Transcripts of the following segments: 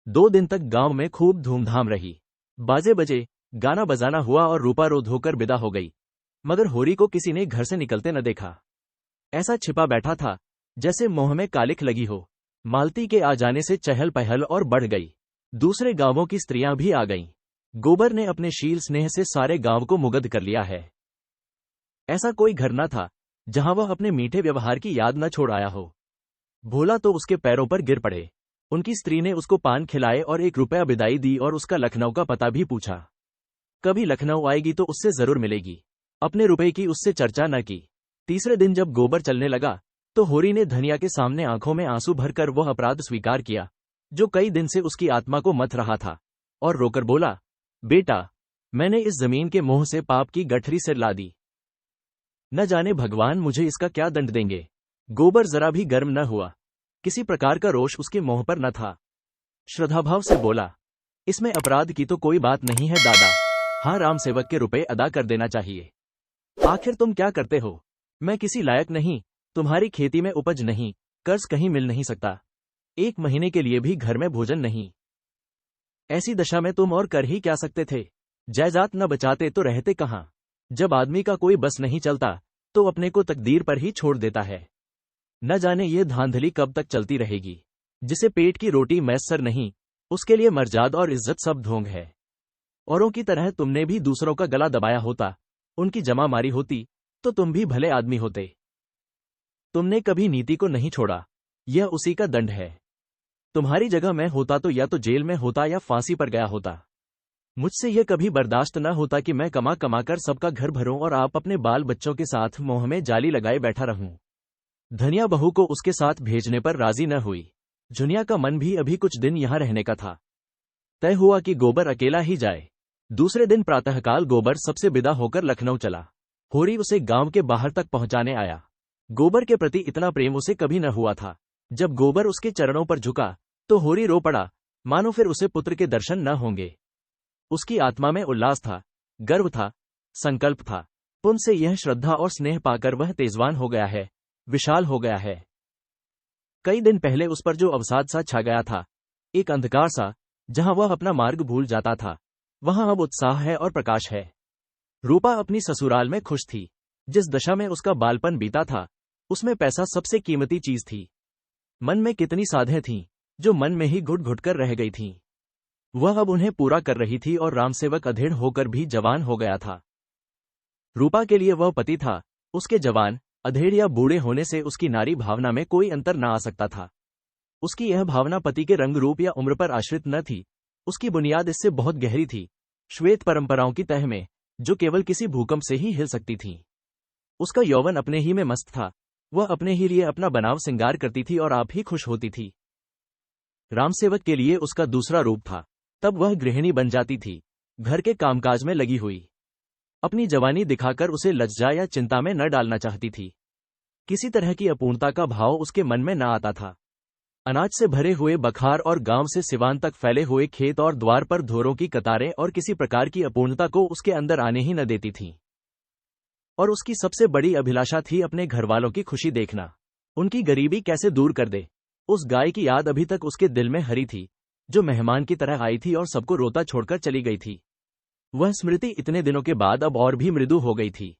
2 दिन तक गांव में खूब धूमधाम रही। बाजे बजे, गाना बजाना हुआ और रूपा रो धोकर विदा हो गई। मगर होरी को किसी ने घर से निकलते न देखा। ऐसा छिपा बैठा था जैसे मुंह में कालिख लगी हो। मालती के आ जाने से चहल पहल और बढ़ गई। दूसरे गांवों की स्त्रियां भी आ गईं। गोबर ने अपने शील स्नेह से सारे गांव को मुग्ध कर लिया है। ऐसा कोई घर न था जहां वह अपने मीठे व्यवहार की याद न छोड़ आया हो। भोला तो उसके पैरों पर गिर पड़े। उनकी स्त्री ने उसको पान खिलाए और 1 रुपया विदाई दी और उसका लखनऊ का पता भी पूछा। कभी लखनऊ आएगी तो उससे जरूर मिलेगी। अपने रुपए की उससे चर्चा न की। तीसरे दिन जब गोबर चलने लगा तो होरी ने धनिया के सामने आंखों में आंसू भरकर वह अपराध स्वीकार किया जो कई दिन से उसकी आत्मा को मथ रहा था, और रोकर बोला, बेटा, मैंने इस जमीन के मोह से पाप की गठरी सिर ला दी। न जाने भगवान मुझे इसका क्या दंड देंगे। गोबर जरा भी गर्म न हुआ। किसी प्रकार का रोष उसके मुंह पर न था। श्रद्धाभाव से बोला, इसमें अपराध की तो कोई बात नहीं है दादा। हाँ, राम सेवक के रुपए अदा कर देना चाहिए। आखिर तुम क्या करते हो? मैं किसी लायक नहीं। तुम्हारी खेती में उपज नहीं, कर्ज कहीं मिल नहीं सकता, 1 महीने के लिए भी घर में भोजन नहीं। ऐसी दशा में तुम और कर ही क्या सकते थे? जायदाद न बचाते तो रहते कहां? जब आदमी का कोई बस नहीं चलता तो अपने को तकदीर पर ही छोड़ देता है। न जाने ये धांधली कब तक चलती रहेगी। जिसे पेट की रोटी मैसर नहीं, उसके लिए मर्जाद और इज्जत सब ढोंग है। औरों की तरह तुमने भी दूसरों का गला दबाया होता, उनकी जमा मारी होती, तो तुम भी भले आदमी होते। तुमने कभी नीति को नहीं छोड़ा, यह उसी का दंड है। तुम्हारी जगह मैं होता तो या तो जेल में होता या फांसी पर गया होता। मुझसे यह कभी बर्दाश्त न होता कि मैं कमा कमा कर सबका घर भरूं और आप अपने बाल बच्चों के साथ मुंह में जाली लगाए बैठा रहूं। धनिया बहू को उसके साथ भेजने पर राजी न हुई। जुनिया का मन भी अभी कुछ दिन यहां रहने का था। तय हुआ कि गोबर अकेला ही जाए। दूसरे दिन प्रातःकाल गोबर सबसे विदा होकर लखनऊ चला। होरी उसे गांव के बाहर तक पहुंचाने आया। गोबर के प्रति इतना प्रेम उसे कभी न हुआ था। जब गोबर उसके चरणों पर झुका तो होरी रो पड़ा, मानो फिर उसे पुत्र के दर्शन न होंगे। उसकी आत्मा में उल्लास था, गर्व था, संकल्प था। पुन से यह श्रद्धा और स्नेह पाकर वह तेजवान हो गया है, विशाल हो गया है। कई दिन पहले उस पर जो अवसाद सा छा गया था, एक अंधकार सा, जहां वह अपना मार्ग भूल जाता था, वहां अब उत्साह है और प्रकाश है। रूपा अपनी ससुराल में खुश थी। जिस दशा में उसका बालपन बीता था, उसमें पैसा सबसे कीमती चीज थी। मन में कितनी साधें थीं, जो मन में ही घुट घुट कर रह गई थीं। वह अब उन्हें पूरा कर रही थी और रामसेवक अधेड़ होकर भी जवान हो गया था। रूपा के लिए वह पति था। उसके जवान, अधेड़ या बूढ़े होने से उसकी नारी भावना में कोई अंतर न आ सकता था। उसकी यह भावना पति के रंग रूप या उम्र पर आश्रित न थी। उसकी बुनियाद इससे बहुत गहरी थी, श्वेत परंपराओं की तह में, जो केवल किसी भूकंप से ही हिल सकती थी। उसका यौवन अपने ही में मस्त था। वह अपने ही लिए अपना बनाव सिंगार करती थी और आप ही खुश होती थी। रामसेवक के लिए उसका दूसरा रूप था। तब वह गृहिणी बन जाती थी, घर के कामकाज में लगी हुई। अपनी जवानी दिखाकर उसे लज्जा या चिंता में न डालना चाहती थी। किसी तरह की अपूर्णता का भाव उसके मन में न आता था। अनाज से भरे हुए बखार और गांव से सिवान तक फैले हुए खेत और द्वार पर धोरों की कतारें और किसी प्रकार की अपूर्णता को उसके अंदर आने ही न देती थीं। और उसकी सबसे बड़ी अभिलाषा थी अपने घरवालों की खुशी देखना, उनकी गरीबी कैसे दूर कर दे। उस गाय की याद अभी तक उसके दिल में हरी थी, जो मेहमान की तरह आई थी और सबको रोता छोड़कर चली गई थी। वह स्मृति इतने दिनों के बाद अब और भी मृदु हो गई थी।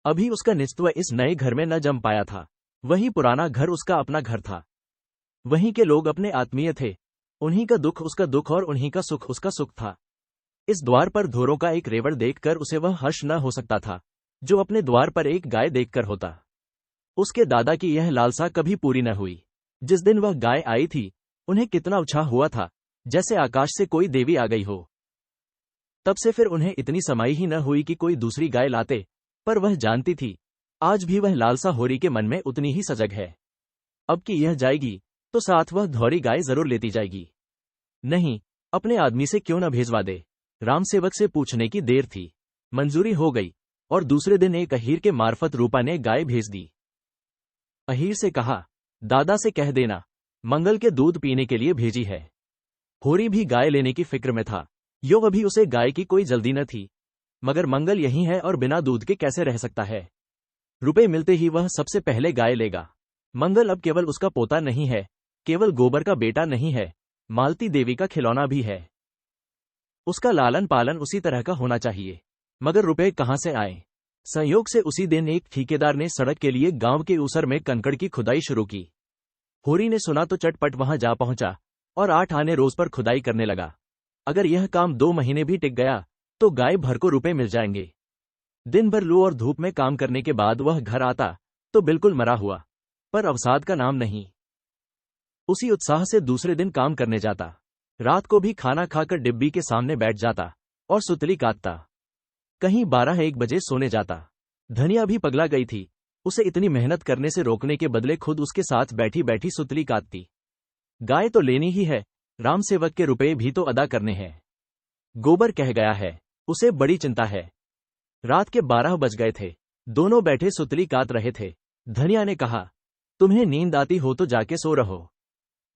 अभी उसका निजत्व इस नए घर में न जम पाया था। वही पुराना घर उसका अपना घर था। वहीं के लोग अपने आत्मीय थे। उन्हीं का दुख उसका दुख और उन्हीं का सुख उसका सुख था। इस द्वार पर धोरों का एक रेवड़ देखकर उसे वह हर्ष न हो सकता था, जो अपने द्वार पर एक गाय देखकर होता। उसके दादा की यह लालसा कभी पूरी न हुई। जिस दिन वह गाय आई थी, उन्हें कितना उत्साह हुआ था, जैसे आकाश से कोई देवी आ गई हो। तब से फिर उन्हें इतनी समाई ही न हुई कि कोई दूसरी गाय लाते, पर वह जानती थी, आज भी वह लालसा होरी के मन में उतनी ही सजग है। अब कि यह जाएगी, तो साथ वह धौरी गाय जरूर लेती जाएगी। नहीं, अपने आदमी से क्यों न भेजवा दे। रामसेवक से पूछने की देर थी। मंजूरी हो गई, और दूसरे दिन एक अहीर के मार्फत रूपा ने गाय भेज दी। अहीर से कहा, दादा से कह देना, मंगल के दूध पीने के लिए भेजी है। होरी भी गाय लेने की फिक्र में था। यो अभी उसे गाय की कोई जल्दी न थी, मगर मंगल यही है और बिना दूध के कैसे रह सकता है। रुपए मिलते ही वह सबसे पहले गाय लेगा। मंगल अब केवल उसका पोता नहीं है, केवल गोबर का बेटा नहीं है, मालती देवी का खिलौना भी है। उसका लालन पालन उसी तरह का होना चाहिए। मगर रुपए कहां से आए? संयोग से उसी दिन एक ठेकेदार ने सड़क के लिए गांव के ऊसर में कंकड़ की खुदाई शुरू की। होरी ने सुना तो चटपट वहां जा पहुंचा और 8 आने रोज पर खुदाई करने लगा। अगर यह काम 2 महीने भी टिक गया तो गाय भर को रुपए मिल जाएंगे। दिन भर लू और धूप में काम करने के बाद वह घर आता तो बिल्कुल मरा हुआ, पर अवसाद का नाम नहीं। उसी उत्साह से दूसरे दिन काम करने जाता। रात को भी खाना खाकर डिब्बी के सामने बैठ जाता और सुतली काटता। कहीं 12-1 बजे सोने जाता। धनिया भी पगला गई थी। उसे इतनी मेहनत करने से रोकने के बदले खुद उसके साथ बैठी बैठी सुतली काटती। गाय तो लेनी ही है, राम सेवक के रुपए भी तो अदा करने हैं। गोबर कह गया है, उसे बड़ी चिंता है। रात के 12 बज गए थे। दोनों बैठे सुतली काट रहे थे। धनिया ने कहा, तुम्हें नींद आती हो तो जाके सो रहो,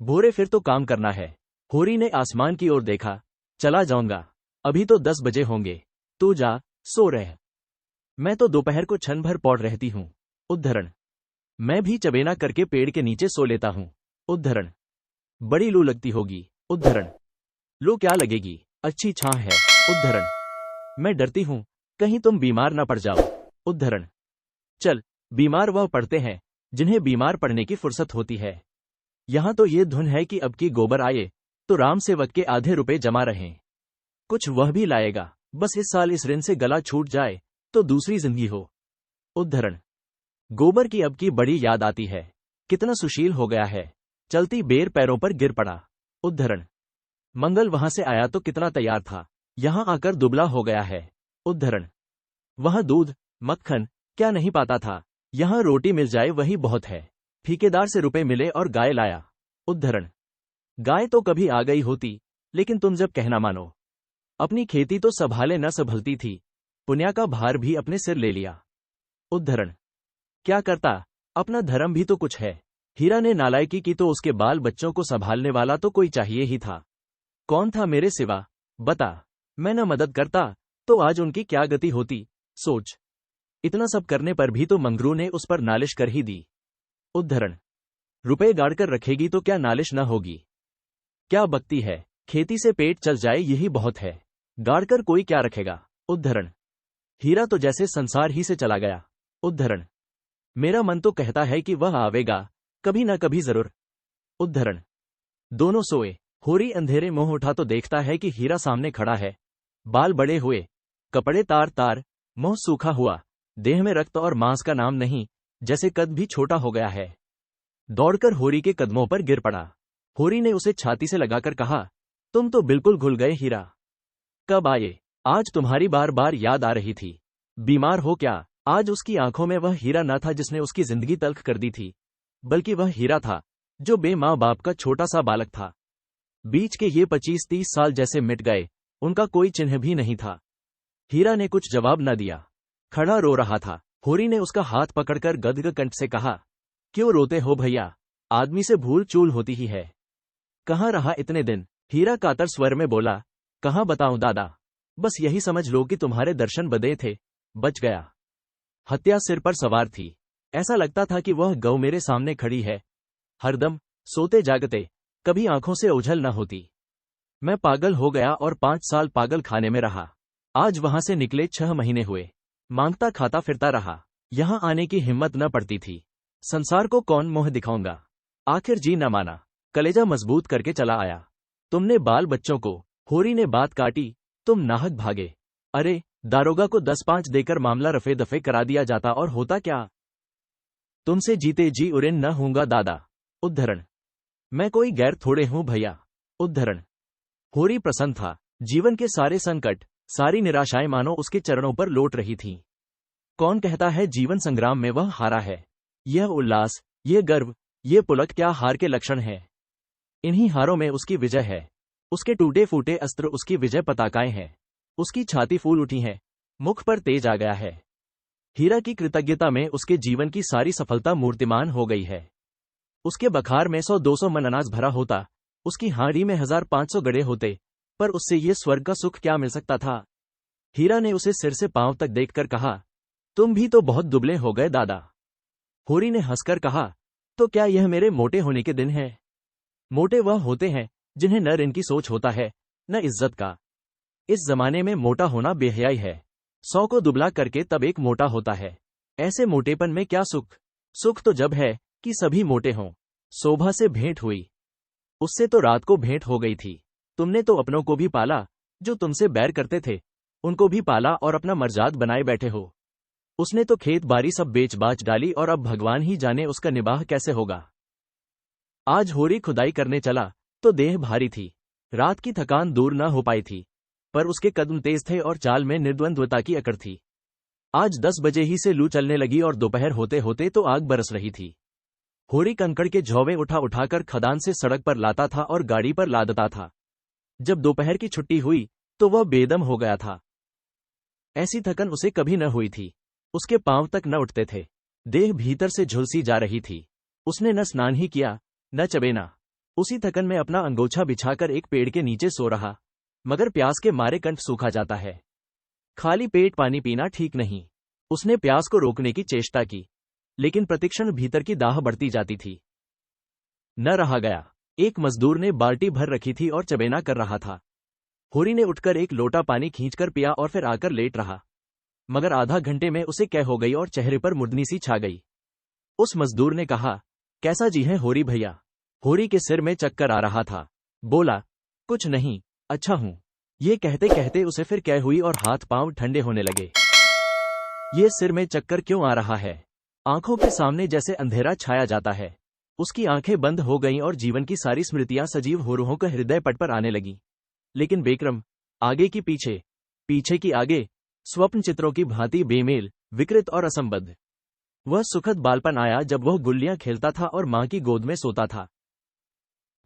भोरे फिर तो काम करना है। होरी ने आसमान की ओर देखा, चला जाऊंगा, अभी तो 10 बजे होंगे, तू जा, सो रह। मैं तो दोपहर को क्षण भर पौड़ रहती हूं। उद्धरण। मैं भी चबेना करके पेड़ के नीचे सो लेता हूं। उद्धरण। बड़ी लू लगती होगी। उद्धरण। लू क्या लगेगी, अच्छी छां है। उद्धरण। मैं डरती हूं, कहीं तुम बीमार न पड़ जाओ। उद्धरण। चल, बीमार वह पड़ते हैं जिन्हें बीमार पड़ने की फुर्सत होती है। यहां तो ये धुन है कि अब की गोबर आए तो राम सेवक के आधे रुपए जमा रहें। कुछ वह भी लाएगा, बस इस साल इस ऋण से गला छूट जाए तो दूसरी जिंदगी हो। उद्धरण। गोबर की अब की बड़ी याद आती है, कितना सुशील हो गया है। चलती बेर पैरों पर गिर पड़ा। उद्धरण। मंगल वहां से आया तो कितना तैयार था, यहां आकर दुबला हो गया है। उद्धरण। वहां दूध मक्खन क्या नहीं पाता था, यहां रोटी मिल जाए वही बहुत है। ठेकेदार से रुपए मिले और गाय लाया। उद्धरण। गाय तो कभी आ गई होती, लेकिन तुम जब कहना मानो। अपनी खेती तो संभाले न संभलती थी, पुण्या का भार भी अपने सिर ले लिया। उद्धरण। क्या करता, अपना धर्म भी तो कुछ है। हीरा ने नालायकी की तो उसके बाल बच्चों को संभालने वाला तो कोई चाहिए ही था। कौन था मेरे सिवा, बता। मैं न मदद करता तो आज उनकी क्या गति होती, सोच। इतना सब करने पर भी तो मंगरू ने उस पर नालिश कर ही दी। उद्धरण। रुपए गाड़कर रखेगी तो क्या नालिश न होगी? क्या बकती है, खेती से पेट चल जाए यही बहुत है, गाड़कर कोई क्या रखेगा। उद्धरण। हीरा तो जैसे संसार ही से चला गया। उद्धरण। मेरा मन तो कहता है कि वह आवेगा, कभी न कभी जरूर। उद्धरण। दोनों सोए। होरी अंधेरे मुंह उठा तो देखता है कि हीरा सामने खड़ा है। बाल बड़े हुए, कपड़े तार तार, मुंह सूखा हुआ, देह में रक्त और मांस का नाम नहीं, जैसे कद भी छोटा हो गया है। दौड़कर होरी के कदमों पर गिर पड़ा। होरी ने उसे छाती से लगाकर कहा, तुम तो बिल्कुल घुल गए हीरा। कब आए? आज तुम्हारी बार बार याद आ रही थी। बीमार हो क्या? आज उसकी आंखों में वह हीरा न था जिसने उसकी जिंदगी तल्ख कर दी थी, बल्कि वह हीरा था जो बे माँ बाप का छोटा सा बालक था। बीच के ये 25-30 साल जैसे मिट गए, उनका कोई चिन्ह भी नहीं था। हीरा ने कुछ जवाब न दिया, खड़ा रो रहा था। होरी ने उसका हाथ पकड़कर गदगद कंठ से कहा, क्यों रोते हो भैया, आदमी से भूल चूल होती ही है। कहाँ रहा इतने दिन? हीरा कातर स्वर में बोला, कहाँ बताऊं दादा, बस यही समझ लो कि तुम्हारे दर्शन बदे थे, बच गया। हत्या सिर पर सवार थी। ऐसा लगता था कि वह गौ मेरे सामने खड़ी है, हरदम सोते जागते, कभी आंखों से ओझल न होती। मैं पागल हो गया और 5 साल पागल खाने में रहा। आज वहां से निकले 6 महीने हुए, मांगता खाता फिरता रहा। यहां आने की हिम्मत न पड़ती थी। संसार को कौन मुंह दिखाऊंगा। आखिर जी न माना, कलेजा मजबूत करके चला आया। तुमने बाल बच्चों को, होरी ने बात काटी, तुम नाहक भागे। अरे, दारोगा को 10-5 देकर मामला रफे दफे करा दिया जाता और होता क्या? तुमसे जीते जी उरेन न होऊंगा दादा। उद्धरण। मैं कोई गैर थोड़े हूं भैया। उद्धरण। होरी प्रसन्न था। जीवन के सारे संकट, सारी निराशाएं मानो उसके चरणों पर लौट रही थीं। कौन कहता है जीवन संग्राम में वह हारा है? यह उल्लास, यह गर्व, ये पुलक क्या हार के लक्षण है? इन्हीं हारों में उसकी विजय है। उसके टूटे फूटे अस्त्र उसकी विजय पताकाएं हैं। उसकी छाती फूल उठी है, मुख पर तेज आ गया है। हीरा की कृतज्ञता में उसके जीवन की सारी सफलता मूर्तिमान हो गई है। उसके बखार में 100-200 मन अनाज भरा होता, उसकी हांडी में 1500 गड़े होते, पर उससे ये स्वर्ग का सुख क्या मिल सकता था? हीरा ने उसे सिर से पांव तक देखकर कहा, तुम भी तो बहुत दुबले हो गए दादा। होरी ने हंसकर कहा, तो क्या यह मेरे मोटे होने के दिन है? मोटे वह होते हैं जिन्हें न ऋण की सोच होता है न इज्जत का। इस जमाने में मोटा होना बेहयाई है। 100 को दुबला करके तब एक मोटा होता है। ऐसे मोटेपन में क्या सुख? सुख तो जब है कि सभी मोटे हों। शोभा से भेंट हुई। उससे तो रात को भेंट हो गई थी। तुमने तो अपनों को भी पाला, जो तुमसे बैर करते थे उनको भी पाला और अपना मर्जाद बनाए बैठे हो। उसने तो खेत बारी सब बेच बाच डाली और अब भगवान ही जाने उसका निबाह कैसे होगा। आज होरी खुदाई करने चला तो देह भारी थी। रात की थकान दूर न हो पाई थी, पर उसके कदम तेज थे और चाल में निर्द्वंद्वता की अकड़ थी। आज 10 बजे ही से लू चलने लगी और दोपहर होते होते तो आग बरस रही थी। होरी कंकड़ के झोंवे उठा उठाकर खदान से सड़क पर लाता था और गाड़ी पर लादता था। जब दोपहर की छुट्टी हुई तो वह बेदम हो गया था। ऐसी थकन उसे कभी न हुई थी। उसके पांव तक न उठते थे। देह भीतर से झुलसी जा रही थी। उसने न स्नान ही किया न चबेना। उसी थकन में अपना अंगोछा बिछाकर एक पेड़ के नीचे सो रहा। मगर प्यास के मारे कंठ सूखा जाता है। खाली पेट पानी पीना ठीक नहीं। उसने प्यास को रोकने की चेष्टा की, लेकिन प्रतिक्षण भीतर की दाह बढ़ती जाती थी। न रहा गया। एक मजदूर ने बाल्टी भर रखी थी और चबेना कर रहा था। होरी ने उठकर एक लोटा पानी खींचकर पिया और फिर आकर लेट रहा। मगर आधा घंटे में उसे कै हो गई और चेहरे पर मुर्दनी सी छा गई। उस मजदूर ने कहा, कैसा जी है होरी भैया? होरी के सिर में चक्कर आ रहा था। बोला, कुछ नहीं, अच्छा हूं। ये कहते कहते उसे फिर कै हुई और हाथ पांव ठंडे होने लगे। ये सिर में चक्कर क्यों आ रहा है? आंखों के सामने जैसे अंधेरा छाया जाता है। उसकी आंखें बंद हो गईं और जीवन की सारी स्मृतियां सजीव होरुहों के हृदय पट पर आने लगी। लेकिन बेक्रम, आगे की पीछे, पीछे की आगे, स्वप्न चित्रों की भांति बेमेल, विकृत और असंबद्ध। वह सुखद बालपन आया जब वह गुल्लियां खेलता था और मां की गोद में सोता था।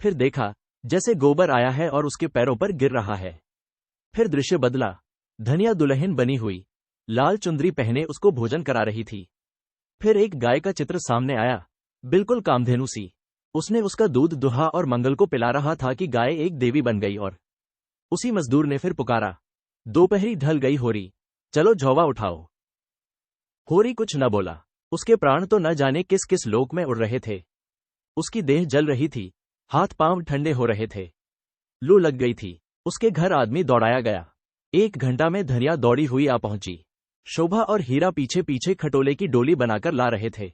फिर देखा जैसे गोबर आया है और उसके पैरों पर गिर रहा है। फिर दृश्य बदला। धनिया दुल्हन बनी हुई, लाल चुंदरी पहने उसको भोजन करा रही थी। फिर एक गाय का चित्र सामने आया, बिल्कुल कामधेनु सी। उसने उसका दूध दुहा और मंगल को पिला रहा था कि गाय एक देवी बन गई। और उसी मजदूर ने फिर पुकारा, दोपहरी ढल गई होरी, चलो झोवा उठाओ। होरी कुछ न बोला। उसके प्राण तो न जाने किस किस लोक में उड़ रहे थे। उसकी देह जल रही थी, हाथ पांव ठंडे हो रहे थे। लू लग गई थी। उसके घर आदमी दौड़ाया गया। 1 घंटा में धनिया दौड़ी हुई आ पहुंची। शोभा और हीरा पीछे पीछे खटोले की डोली बनाकर ला रहे थे।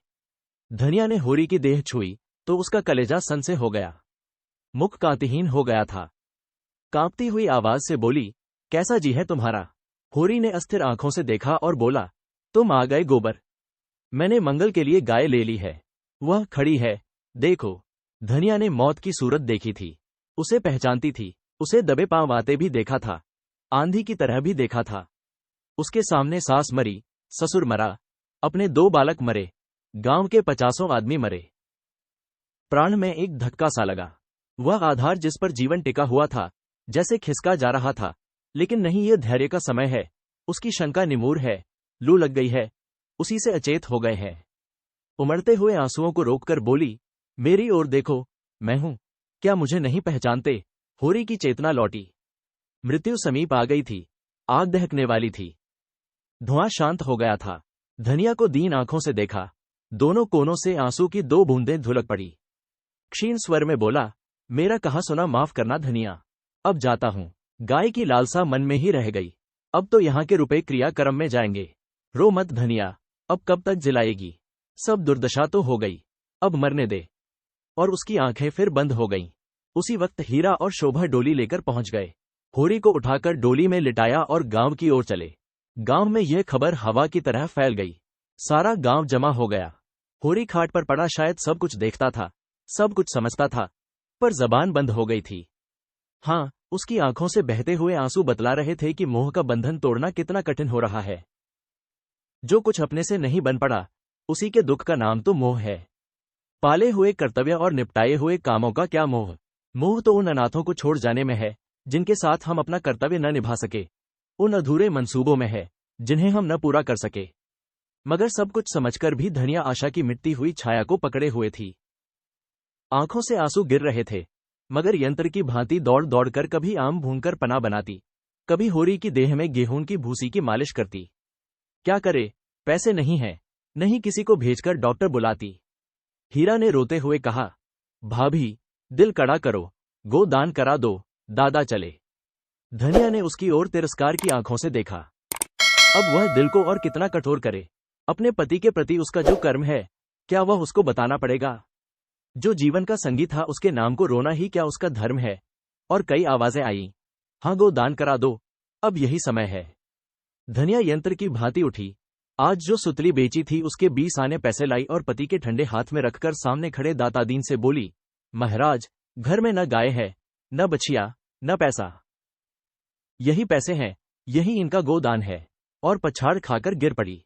धनिया ने होरी की देह छुई तो उसका कलेजा सन से हो गया। मुख कांतिहीन हो गया था। कांपती हुई आवाज से बोली, कैसा जी है तुम्हारा? होरी ने अस्थिर आंखों से देखा और बोला, तुम आ गए गोबर। मैंने मंगल के लिए गाय ले ली है। वह खड़ी है, देखो। धनिया ने मौत की सूरत देखी थी। उसे पहचानती थी। उसे दबे पांव आते भी देखा था, आंधी की तरह भी देखा था। उसके सामने सास मरी, ससुर मरा, अपने 2 बालक मरे, गांव के 50 आदमी मरे। प्राण में एक धक्का सा लगा। वह आधार जिस पर जीवन टिका हुआ था जैसे खिसका जा रहा था। लेकिन नहीं, यह धैर्य का समय है। उसकी शंका निमूर है। लू लग गई है। उसी से अचेत हो गए हैं। उमड़ते हुए आंसुओं को रोककर बोली, मेरी ओर देखो, मैं हूं, क्या मुझे नहीं पहचानते? होरी की चेतना लौटी। मृत्यु समीप आ गई थी। आग दहकने वाली थी। धुआं शांत हो गया था। धनिया को दीन आंखों से देखा। दोनों कोनों से आंसू की 2 बूंदें धुलक पड़ी। क्षीण स्वर में बोला, मेरा कहा सुना माफ करना धनिया, अब जाता हूं। गाय की लालसा मन में ही रह गई। अब तो यहाँ के रुपए क्रियाक्रम में जाएंगे। रो मत धनिया, अब कब तक जिलाएगी? सब दुर्दशा तो हो गई, अब मरने दे। और उसकी आंखें फिर बंद हो गईं। उसी वक्त हीरा और शोभा डोली लेकर पहुंच गए। होरी को उठाकर डोली में लिटाया और गांव की ओर चले। गांव में यह खबर हवा की तरह फैल गई। सारा गांव जमा हो गया। होरी खाट पर पड़ा शायद सब कुछ देखता था, सब कुछ समझता था, पर जबान बंद हो गई थी। हाँ, उसकी आंखों से बहते हुए आंसू बतला रहे थे कि मोह का बंधन तोड़ना कितना कठिन हो रहा है। जो कुछ अपने से नहीं बन पड़ा, उसी के दुख का नाम तो मोह है। पाले हुए कर्तव्य और निपटाए हुए कामों का क्या मोह? मोह तो उन अनाथों को छोड़ जाने में है जिनके साथ हम अपना कर्तव्य न निभा सके, उन अधूरे मंसूबों में है जिन्हें हम न पूरा कर सके। मगर सब कुछ समझकर भी धनिया आशा की मिटती हुई छाया को पकड़े हुए थी। आंखों से आंसू गिर रहे थे, मगर यंत्र की भांति दौड़ दौड़कर कभी आम भूनकर पना बनाती, कभी होरी की देह में गेहूं की भूसी की मालिश करती। क्या करे, पैसे नहीं है, नहीं किसी को भेजकर डॉक्टर बुलाती। हीरा ने रोते हुए कहा, भाभी, दिल कड़ा करो, गो दान करा दो, दादा चले। धनिया ने उसकी ओर तिरस्कार की आंखों से देखा। अब वह दिल को और कितना कठोर करे। अपने पति के प्रति उसका जो कर्म है, क्या वह उसको बताना पड़ेगा? जो जीवन का संगी था, उसके नाम को रोना ही क्या उसका धर्म है? और कई आवाजें आईं, हाँ गो दान करा दो, अब यही समय है। धनिया यंत्र की भांति उठी। आज जो सुतली बेची थी उसके 20 आने पैसे लाई और पति के ठंडे हाथ में रखकर सामने खड़े दातादीन से बोली, महाराज, घर में न गाय है, न बछिया, न पैसा। यही पैसे हैं, यही इनका गोदान है। और पछाड़ खाकर गिर पड़ी।